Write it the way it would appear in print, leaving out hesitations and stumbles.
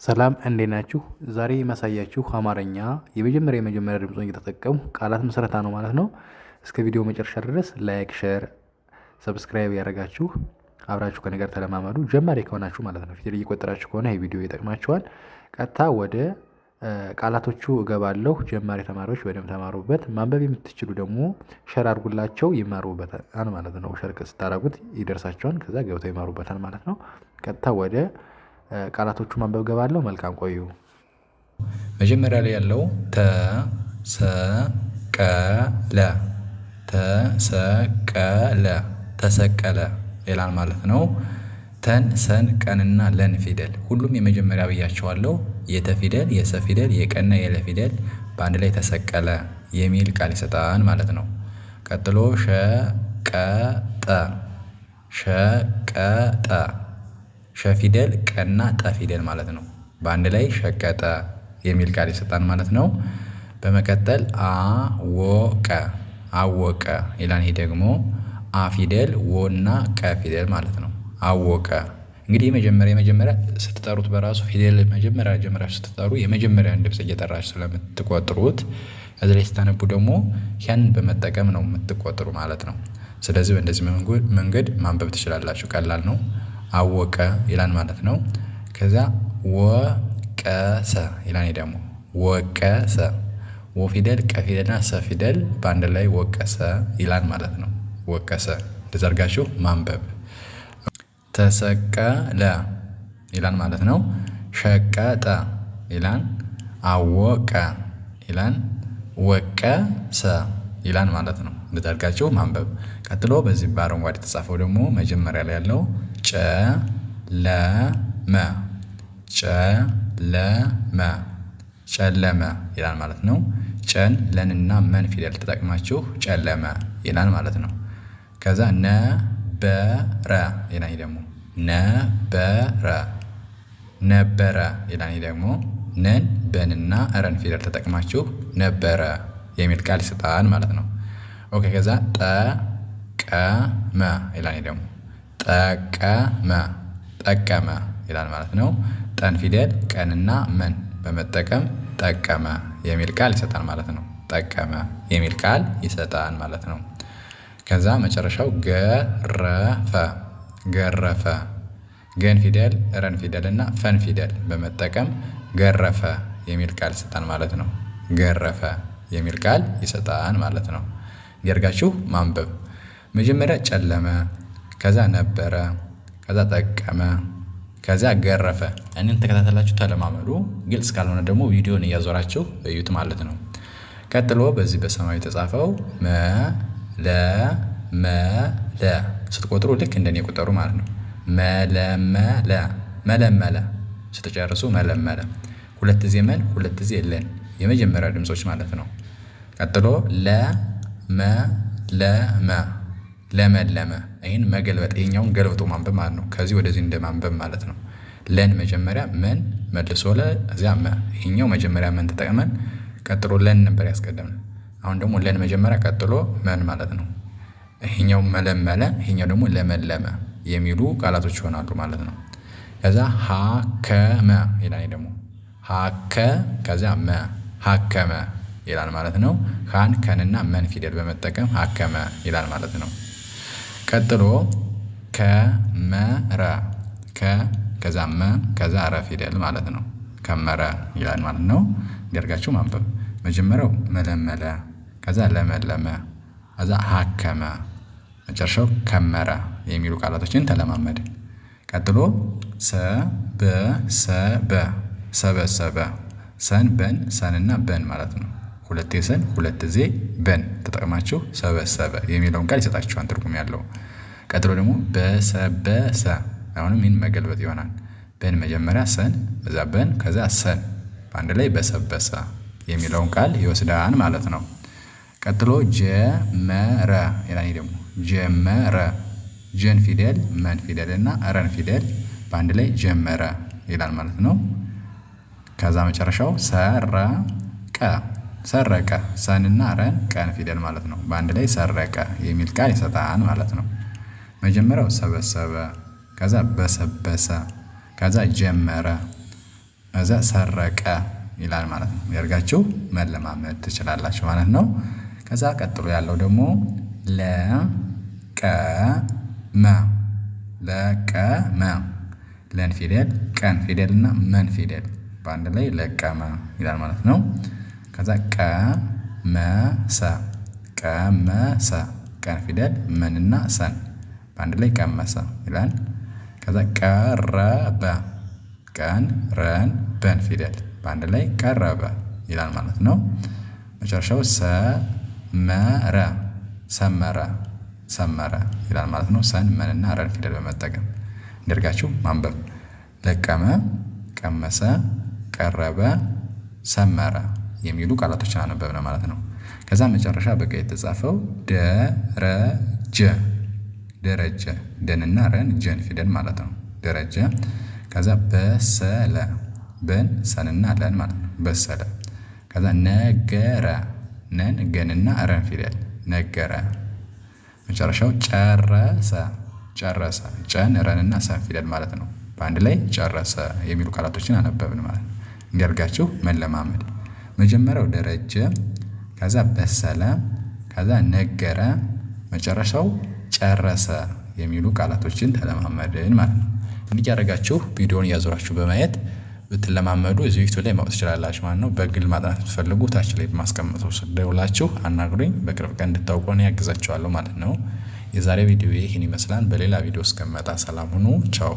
ሰላም እንዴት ናችሁ? ዛሬ የማሳያችሁ አማርኛ የመጀመሪያ ድምፁን እየተጠቀሙ ቃላት ምስረታ ነው ማለት ነው። እስከ ቪዲዮ መጨረሻ ድረስ ላይክ፣ ሼር፣ ሰብስክራይብ ያደረጋችሁ አብራችሁ ከኔ ጋር ተለማመዱ። ጀማሪ ከሆናችሁ ማለት ነው ፊደል እየቆጠራችሁ ከሆነ ይህ ቪዲዮ ይጠቅማችኋል። ቀጥታ ወደ ቃላቶቹ እገባለሁ። ጀማሪ ተማሪዎች በደንብ ተማሩበት። ማንበብ የምትችሉ ደግሞ ሸር አድርጉላቸው ይማሩበታል ማለት ነው። ሸር ስታደርጉት ይደርሳቸዋል። ከዛ ገብተው ይማሩበታል ማለት ነው። ቀጥታ ወደ ቃላቶቹ ማንበብ ገባለሁ። መልካም ቆዩ። መጀመሪያ ላይ ያለው ተሰቀለ ይላል ማለት ነው። ተን፣ ሰን፣ ቀንና ለን ፊደል ሁሉም የመጀመሪያ ብያቸዋለሁ። የተ ፊደል፣ የሰ ፊደል፣ የቀና የለ ፊደል በአንድ ላይ ተሰቀለ የሚል ቃል ይሰጣል ማለት ነው። ቀጥሎ ሸቀጠ ሸ ፊደል፣ ቀና ጠ ፊደል ማለት ነው። በአንድ ላይ ሸቀጠ የሚል ቃል ይሰጣል ማለት ነው። በመቀጠል አወቀ ይላል። ይሄ ደግሞ አ ፊደል፣ ወና ቀ ፊደል ማለት ነው። አወቀ እንግዲህ የመጀመሪያ ስትጠሩት በራሱ ፊደል መጀመሪያ ስትጠሩ የመጀመሪያን ድምፅ እየጠራችሁ ስለምትቆጥሩት እዚህ ላይ ስታነቡ ደግሞ ያንን በመጠቀም ነው የምትቆጥሩ ማለት ነው። ስለዚህ በእንደዚህ መንገድ ማንበብ ትችላላችሁ። ቀላል ነው። አወቀ ይላል ማለት ነው። ከዛ ወቀሰ ይላል። ደግሞ ወቀሰ ወ ፊደል፣ ቀ ፊደልና ሰ ፊደል በአንድ ላይ ወቀሰ ይላል ማለት ነው። ወቀሰ እንደዘርጋችሁ ማንበብ። ተሰቀለ ይላል ማለት ነው። ሸቀጠ ይላል። አወቀ ይላል። ወቀሰ ይላል ማለት ነው። እንደዘርጋችሁ ማንበብ። ቀጥሎ በዚህ በአረንጓዴ የተጻፈው ደግሞ መጀመሪያ ላይ ያለው ጨለመ ይላል ማለት ነው። ጨን፣ ለንና መን ፊደል ተጠቅማችሁ ጨለመ ይላል ማለት ነው። ከዛ ነበረ ይላል። ደግሞ ነበረ ይላል። ደግሞ ነን፣ በንና ረን ፊደል ተጠቅማችሁ ነበረ የሚል ቃል ይሰጣል ማለት ነው። ኦኬ። ከዛ ጠቀመ ይላል። ደግሞ ጠቀመ ይላል ማለት ነው። ጠን ፊደል፣ ቀንና መን በመጠቀም ጠቀመ የሚል ቃል ይሰጣል ማለት ነው። ጠቀመ የሚል ቃል ይሰጣል ማለት ነው። ከዛ መጨረሻው ገረፈ ገን ፊደል፣ ረን ፊደል እና ፈን ፊደል በመጠቀም ገረፈ የሚል ቃል ይሰጣል ማለት ነው። ገረፈ የሚል ቃል ይሰጣል ማለት ነው። እንዲያርጋችሁ ማንበብ። መጀመሪያ ጨለመ፣ ከዛ ነበረ፣ ከዛ ጠቀመ፣ ከዛ ገረፈ። እኔን ተከታተላችሁ ተለማመዱ። ግልጽ ካልሆነ ደግሞ ቪዲዮን እያዞራችሁ እዩት ማለት ነው። ቀጥሎ በዚህ በሰማያዊ የተጻፈው መለመለ ስትቆጥሩ ልክ እንደኔ ቁጠሩ ማለት ነው። መለመለ ስትጨርሱ መለመለ። ሁለት ጊዜ መን፣ ሁለት ጊዜ ለን የመጀመሪያ ድምጾች ማለት ነው። ቀጥሎ ለመለመ ይህን መገልበጥ፣ ይሄኛውን ገልብጦ ማንበብ ማለት ነው። ከዚህ ወደዚህ እንደ ማንበብ ማለት ነው። ለን መጀመሪያ መን መልሶ እዚያ መ። ይሄኛው መጀመሪያ መን ተጠቅመን ቀጥሎ ለን ነበር ያስቀደምን። አሁን ደግሞ ለን መጀመሪያ ቀጥሎ መን ማለት ነው። ይሄኛው መለመለ፣ ይሄኛው ደግሞ ለመለመ የሚሉ ቃላቶች ይሆናሉ ማለት ነው። ከዛ ሀከመ ይላል። ደግሞ ከዛ ሀከመ ይላል ማለት ነው። ካን፣ ከንና መን ፊደል በመጠቀም ሀከመ ይላል ማለት ነው። ቀጥሎ ከመረ ከዛ ከዛ ረ ፊደል ማለት ነው። ከመረ ይላል ማለት ነው። እንዲያርጋችሁ ማንበብ። መጀመሪያው መለመለ፣ ከዛ ለመለመ፣ ከዛ ሀከመ፣ መጨረሻው ከመረ የሚሉ ቃላቶችን ተለማመድን። ቀጥሎ ሰበሰበ ሰን፣ በን፣ ሰንና በን ማለት ነው። ሁለቴ ሰን፣ ሁለት ጊዜ በን ተጠቅማችሁ ሰበሰበ የሚለውን ቃል ይሰጣችኋል ትርጉም ያለው። ቀጥሎ ደግሞ በሰበሰ፣ አሁንም ይህን መገልበጥ ይሆናል። በን መጀመሪያ ሰን፣ ከዛ በን፣ ከዛ ሰን በአንድ ላይ በሰበሰ የሚለውን ቃል ይወስዳል ማለት ነው። ቀጥሎ ጀመረ ይላል። ደግሞ ጀመረ ጀን ፊደል፣ መን ፊደል እና ረን ፊደል በአንድ ላይ ጀመረ ይላል ማለት ነው። ከዛ መጨረሻው ሰረቀ ሰንና ረን ቀን ፊደል ማለት ነው። በአንድ ላይ ሰረቀ የሚል ቃል ይሰጣል ማለት ነው። መጀመሪያው ሰበሰበ፣ ከዛ በሰበሰ፣ ከዛ ጀመረ፣ ከዛ ሰረቀ ይላል ማለት ነው። ያርጋችሁ መለማመድ ትችላላችሁ ማለት ነው። ከዛ ቀጥሎ ያለው ደግሞ ለቀመ ለን ፊደል ቀን ፊደል እና መን ፊደል በአንድ ላይ ለቀመ ይላል ማለት ነው። ከዛ ቀመሰ ቀን ፊደል መንና ሰን በአንድ ላይ ቀመሰ ይላል። ከዛ ቀረበ ቀን ረን በን ፊደል በአንድ ላይ ቀረበ ይላል ማለት ነው። መጨረሻው ሰመረ ይላል ማለት ነው። ሰን መንና ረን ፊደል በመጠቀም እንዲያርጋችሁ ማንበብ። ለቀመ፣ ቀመሰ፣ ቀረበ፣ ሰመረ የሚሉ ቃላቶችን አነበብን ማለት ነው። ከዛ መጨረሻ በቀይ የተጻፈው ደረጀ ደንና ረን ጀን ፊደል ማለት ነው። ደረጀ። ከዛ በሰለ በን ሰንና ለን ማለት ነው። በሰለ። ከዛ ነገረ ነን ገንና ረን ፊደል ነገረ። መጨረሻው ጨረሰ ጨን ረንና ሰን ፊደል ማለት ነው። በአንድ ላይ ጨረሰ የሚሉ ቃላቶችን አነበብን ማለት ነው። እንዲያርጋችሁ መለማመድ። መጀመሪያው ደረጀ፣ ከዛ በሰለ፣ ከዛ ነገረ፣ መጨረሻው ጨረሰ የሚሉ ቃላቶችን ተለማመድን ማለት ነው። እንዲህ ያደረጋችሁ ቪዲዮውን እያዞራችሁ በማየት ብትለማመዱ እዚህ ዩቲዩብ ላይ ማውጣት ትችላላችሁ ማለት ነው። በግል ማጥናት ብትፈልጉ ታች ላይ በማስቀመጠው ስር ደውላችሁ አናግሩኝ። በቅርብ ቀን እንድታውቁ እኔ ያግዛችኋለሁ ማለት ነው። የዛሬ ቪዲዮ ይህን ይመስላል። በሌላ ቪዲዮ እስከመጣ ሰላም ሁኑ። ቻው።